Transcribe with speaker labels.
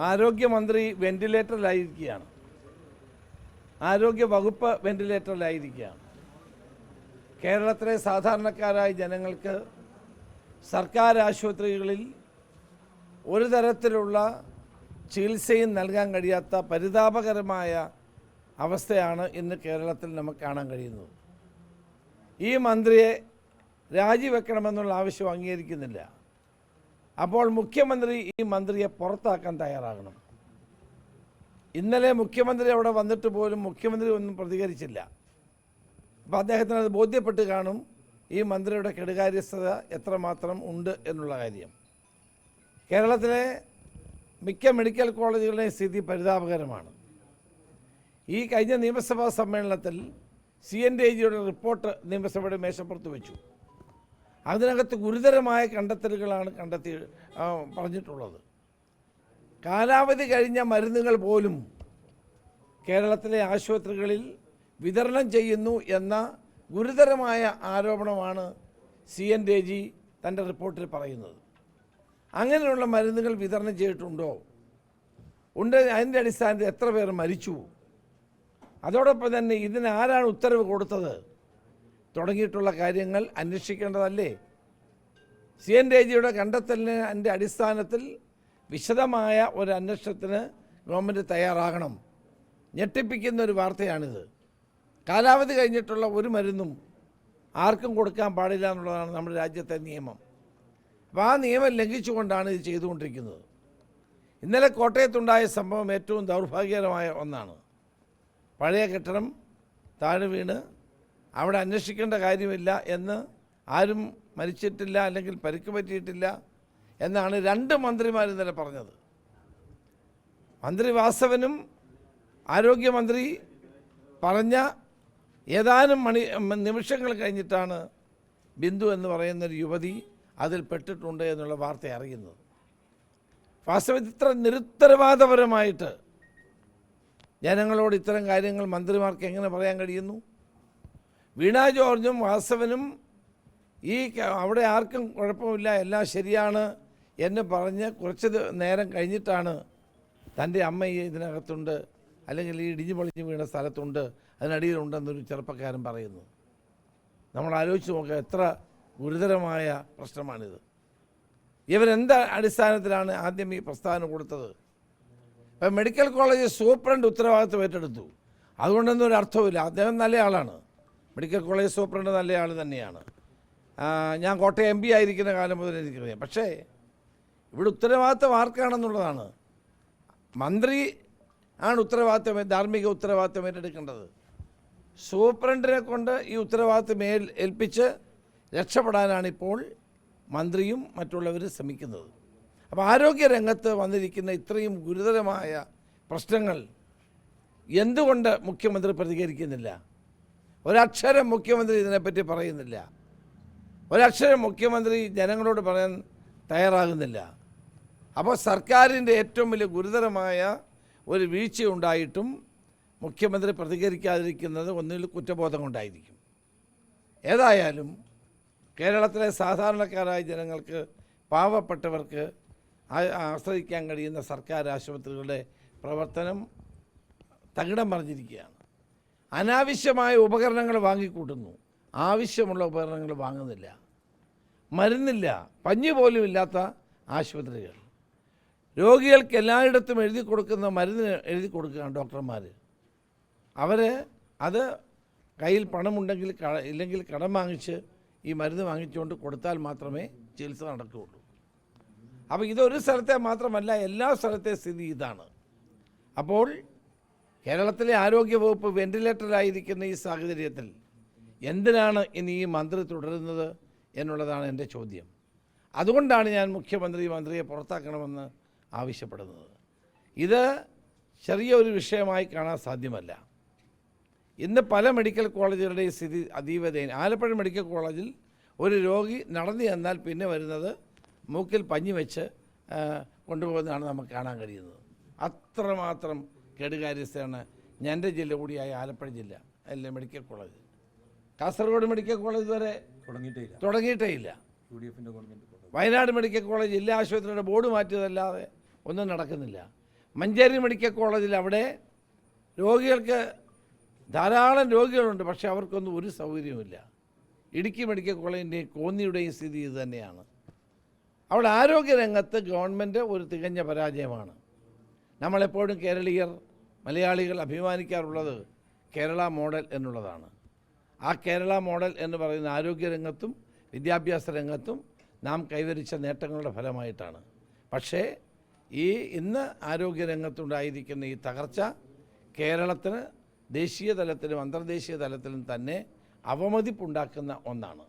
Speaker 1: ആരോഗ്യമന്ത്രി വെന്റിലേറ്ററിലായിരിക്കുകയാണ്. ആരോഗ്യ വകുപ്പ് വെന്റിലേറ്ററിലായിരിക്കുകയാണ്. കേരളത്തിലെ സാധാരണക്കാരായ ജനങ്ങൾക്ക് സർക്കാർ ആശുപത്രികളിൽ ഒരു തരത്തിലുള്ള ചികിത്സയും നൽകാൻ കഴിയാത്ത പരിതാപകരമായ അവസ്ഥയാണ് ഇന്ന് കേരളത്തിൽ നമുക്ക് കാണാൻ കഴിയുന്നത്. ഈ മന്ത്രിയെ രാജിവെക്കണമെന്നുള്ള ആവശ്യം അംഗീകരിക്കുന്നില്ല. അപ്പോൾ മുഖ്യമന്ത്രി ഈ മന്ത്രിയെ പുറത്താക്കാൻ തയ്യാറാകണം. ഇന്നലെ മുഖ്യമന്ത്രി അവിടെ വന്നിട്ട് പോലും മുഖ്യമന്ത്രി ഒന്നും പ്രതികരിച്ചില്ല. അപ്പോൾ അദ്ദേഹത്തിന് അത് ബോധ്യപ്പെട്ട് കാണും ഈ മന്ത്രിയുടെ കെടുകാര്യസ്ഥത എത്രമാത്രം ഉണ്ട് എന്നുള്ള കാര്യം. കേരളത്തിലെ മിക്ക മെഡിക്കൽ കോളേജുകളുടെയും സ്ഥിതി പരിതാപകരമാണ്. ഈ കഴിഞ്ഞ നിയമസഭാ സമ്മേളനത്തിൽ CNDAGയുടെ റിപ്പോർട്ട് നിയമസഭയുടെ മേശപ്പുറത്ത് വെച്ചു. അതിനകത്ത് ഗുരുതരമായ കണ്ടെത്തലുകളാണ് പറഞ്ഞിട്ടുള്ളത്. കാലാവധി കഴിഞ്ഞ മരുന്നുകൾ പോലും കേരളത്തിലെ ആശുപത്രികളിൽ വിതരണം ചെയ്യുന്നു എന്ന ഗുരുതരമായ ആരോപണമാണ് CNDAG തൻ്റെ റിപ്പോർട്ടിൽ പറയുന്നത്. അങ്ങനെയുള്ള മരുന്നുകൾ വിതരണം ചെയ്തിട്ടുണ്ടോ? ഉണ്ട്. അതിൻ്റെ അടിസ്ഥാനത്തിൽ എത്ര പേർ മരിച്ചു? അതോടൊപ്പം തന്നെ ഇതിനാരാണ് ഉത്തരവ് കൊടുത്തത് തുടങ്ങിയിട്ടുള്ള കാര്യങ്ങൾ അന്വേഷിക്കേണ്ടതല്ലേ? CNDAGയുടെ കണ്ടെത്തലിൻ്റെ അടിസ്ഥാനത്തിൽ വിശദമായ ഒരു അന്വേഷണത്തിന് ഗവൺമെൻറ് തയ്യാറാകണം. ഞെട്ടിപ്പിക്കുന്ന ഒരു വാർത്തയാണിത്. കാലാവധി കഴിഞ്ഞിട്ടുള്ള ഒരു മരുന്നും ആർക്കും കൊടുക്കാൻ പാടില്ല എന്നുള്ളതാണ് നമ്മുടെ രാജ്യത്തെ നിയമം. അപ്പോൾ ആ നിയമം ലംഘിച്ചുകൊണ്ടാണ് ഇത് ചെയ്തുകൊണ്ടിരിക്കുന്നത്. ഇന്നലെ കോട്ടയത്തുണ്ടായ സംഭവം ഏറ്റവും ദൗർഭാഗ്യകരമായ ഒന്നാണ്. പഴയ കെട്ടിടം താഴെ വീണ് അവിടെ അന്വേഷിക്കേണ്ട കാര്യമില്ല എന്ന്, ആരും മരിച്ചിട്ടില്ല അല്ലെങ്കിൽ പരിക്ക് പറ്റിയിട്ടില്ല എന്നാണ് 2 മന്ത്രിമാർ ഇന്നലെ പറഞ്ഞത്. മന്ത്രി വാസവനും ആരോഗ്യമന്ത്രി പറഞ്ഞ ഏതാനും നിമിഷങ്ങൾ കഴിഞ്ഞിട്ടാണ് ബിന്ദു എന്ന് പറയുന്നൊരു യുവതി അതിൽ പെട്ടിട്ടുണ്ട് എന്നുള്ള വാർത്ത അറിയുന്നത്. വാസ്തവത്തിൽ ഇത്ര നിരുത്തരവാദപരമായിട്ട് ജനങ്ങളോട് ഇത്തരം കാര്യങ്ങൾ മന്ത്രിമാർക്ക് എങ്ങനെ പറയാൻ കഴിയുന്നു? വീണ ജോർജും വാസവനും അവിടെ ആർക്കും കുഴപ്പമില്ല, എല്ലാം ശരിയാണ് എന്ന് പറഞ്ഞ് കുറച്ച് നേരം കഴിഞ്ഞിട്ടാണ് തൻ്റെ അമ്മ ഇതിനകത്തുണ്ട്, അല്ലെങ്കിൽ ഈ ഇടിഞ്ഞു പൊളിഞ്ഞ് വീണ സ്ഥലത്തുണ്ട്, അതിനടിയിലുണ്ടെന്നൊരു ചെറുപ്പക്കാരൻ പറയുന്നു. നമ്മൾ ആലോചിച്ച് നോക്കുക, എത്ര ഗുരുതരമായ പ്രശ്നമാണിത്. ഇവരെന്ത് അടിസ്ഥാനത്തിലാണ് ആദ്യം ഈ പ്രസ്താവന കൊടുത്തത്? ഇപ്പം മെഡിക്കൽ കോളേജ് സൂപ്രണ്ട് ഉത്തരവാദിത്വം ഏറ്റെടുത്തു. അതുകൊണ്ടൊന്നും ഒരു അർത്ഥമില്ല. അദ്ദേഹം നല്ല ആളാണ്. മെഡിക്കൽ കോളേജ് സൂപ്രണ്ട് നല്ല ആൾ തന്നെയാണ്. ഞാൻ കോട്ടയം MP ആയിരിക്കുന്ന കാലം മുതൽ എനിക്കറിയാം. പക്ഷേ ഇവിടെ ഉത്തരവാദിത്വം ആർക്കാണെന്നുള്ളതാണ്. മന്ത്രി ആണ് ഉത്തരവാദിത്വം, ധാർമ്മിക ഉത്തരവാദിത്വം ഏറ്റെടുക്കേണ്ടത്. സൂപ്രണ്ടിനെ കൊണ്ട് ഈ ഉത്തരവാദിത്വം ഏൽപ്പിച്ച് രക്ഷപ്പെടാനാണിപ്പോൾ മന്ത്രിയും മറ്റുള്ളവരും ശ്രമിക്കുന്നത്. അപ്പോൾ ആരോഗ്യരംഗത്ത് വന്നിരിക്കുന്ന ഇത്രയും ഗുരുതരമായ പ്രശ്നങ്ങൾ എന്തുകൊണ്ട് മുഖ്യമന്ത്രി പ്രതികരിക്കുന്നില്ല? ഒരക്ഷരം മുഖ്യമന്ത്രി ഇതിനെപ്പറ്റി പറയുന്നില്ല. ഒരക്ഷരം മുഖ്യമന്ത്രി ജനങ്ങളോട് പറയാൻ തയ്യാറാകുന്നില്ല. അപ്പോൾ സർക്കാരിൻ്റെ ഏറ്റവും വലിയ ഗുരുതരമായ ഒരു വീഴ്ചയുണ്ടായിട്ടും മുഖ്യമന്ത്രി പ്രതികരിക്കാതിരിക്കുന്നത് ഒന്നിൽ കുറ്റബോധം കൊണ്ടായിരിക്കും. ഏതായാലും കേരളത്തിലെ സാധാരണക്കാരായ ജനങ്ങൾക്ക്, പാവപ്പെട്ടവർക്ക് ആശ്രയിക്കാൻ കഴിയുന്ന സർക്കാർ ആശുപത്രികളുടെ പ്രവർത്തനം തകിടം മറിഞ്ഞിരിക്കുകയാണ്. അനാവശ്യമായ ഉപകരണങ്ങൾ വാങ്ങിക്കൂട്ടുന്നു, ആവശ്യമുള്ള ഉപകരണങ്ങൾ വാങ്ങുന്നില്ല. മരുന്നില്ല, പഞ്ഞു പോലും ഇല്ലാത്ത ആശുപത്രികൾ. രോഗികൾക്ക് എല്ലായിടത്തും എഴുതി കൊടുക്കുന്ന മരുന്ന് എഴുതി കൊടുക്കുകയാണ് ഡോക്ടർമാർ. അവർ അത് കയ്യിൽ പണമുണ്ടെങ്കിൽ ഇല്ലെങ്കിൽ കടം വാങ്ങിച്ച് ഈ മരുന്ന് വാങ്ങിച്ചുകൊണ്ട് കൊടുത്താൽ മാത്രമേ ചികിത്സ നടക്കുകയുള്ളൂ. അപ്പോൾ ഇതൊരു സ്ഥലത്തെ മാത്രമല്ല, എല്ലാ സ്ഥലത്തെ സ്ഥിതി ഇതാണ്. അപ്പോൾ കേരളത്തിലെ ആരോഗ്യവകുപ്പ് വെന്റിലേറ്ററിലായിരിക്കുന്ന ഈ സാഹചര്യത്തിൽ എന്തിനാണ് ഇനി ഈ മന്ത്രി തുടരുന്നത് എന്നുള്ളതാണ് എൻ്റെ ചോദ്യം. അതുകൊണ്ടാണ് ഞാൻ മന്ത്രിയെ പുറത്താക്കണമെന്ന് ആവശ്യപ്പെടുന്നത്. ഇത് ചെറിയൊരു വിഷയമായി കാണാൻ സാധ്യമല്ല. ഇന്ന് പല മെഡിക്കൽ കോളേജുകളുടെയും സ്ഥിതി അതീവ ദയനീയം. ആലപ്പുഴ മെഡിക്കൽ കോളേജിൽ ഒരു രോഗി നടന്നു ചെന്നാൽ പിന്നെ വരുന്നത് മൂക്കിൽ പഞ്ഞി വെച്ച് കൊണ്ടുപോകുന്നതാണ് നമുക്ക് കാണാൻ കഴിയുന്നത്. അത്രമാത്രം കെടുകാര്യസ്ഥയാണ് എൻ്റെ ജില്ല കൂടിയായ ആലപ്പുഴ ജില്ല അല്ലെ medical college. Kasaragod medical college വരെ തുടങ്ങിയിട്ടേ ഇല്ല. വയനാട് മെഡിക്കൽ കോളേജ് ജില്ലാ ആശുപത്രിയുടെ ബോർഡ് മാറ്റിയതല്ലാതെ ഒന്നും നടക്കുന്നില്ല. മഞ്ചേരി മെഡിക്കൽ കോളേജിൽ അവിടെ രോഗികൾക്ക് ധാരാളം രോഗികളുണ്ട്, പക്ഷേ അവർക്കൊന്നും ഒരു സൗകര്യവുമില്ല. ഇടുക്കി മെഡിക്കൽ കോളേജിൻ്റെയും കോന്നിയുടെയും സ്ഥിതി ഇത് തന്നെയാണ്. അവിടെ ആരോഗ്യരംഗത്ത് ഗവൺമെൻറ് ഒരു തികഞ്ഞ പരാജയമാണ്. നമ്മളെപ്പോഴും കേരളീയർ മലയാളികൾ അഭിമാനിക്കാറുള്ളത് കേരള മോഡൽ എന്നുള്ളതാണ്. ആ കേരള മോഡൽ എന്ന് പറയുന്ന ആരോഗ്യരംഗത്തും വിദ്യാഭ്യാസ രംഗത്തും നാം കൈവരിച്ച നേട്ടങ്ങളുടെ ഫലമായിട്ടാണ്. പക്ഷേ ഇന്ന് ആരോഗ്യരംഗത്തുണ്ടായിരിക്കുന്ന ഈ തകർച്ച കേരളത്തിന് ദേശീയ തലത്തിലും അന്തർദേശീയ തലത്തിലും തന്നെ അവമതിപ്പുണ്ടാക്കുന്ന ഒന്നാണ്.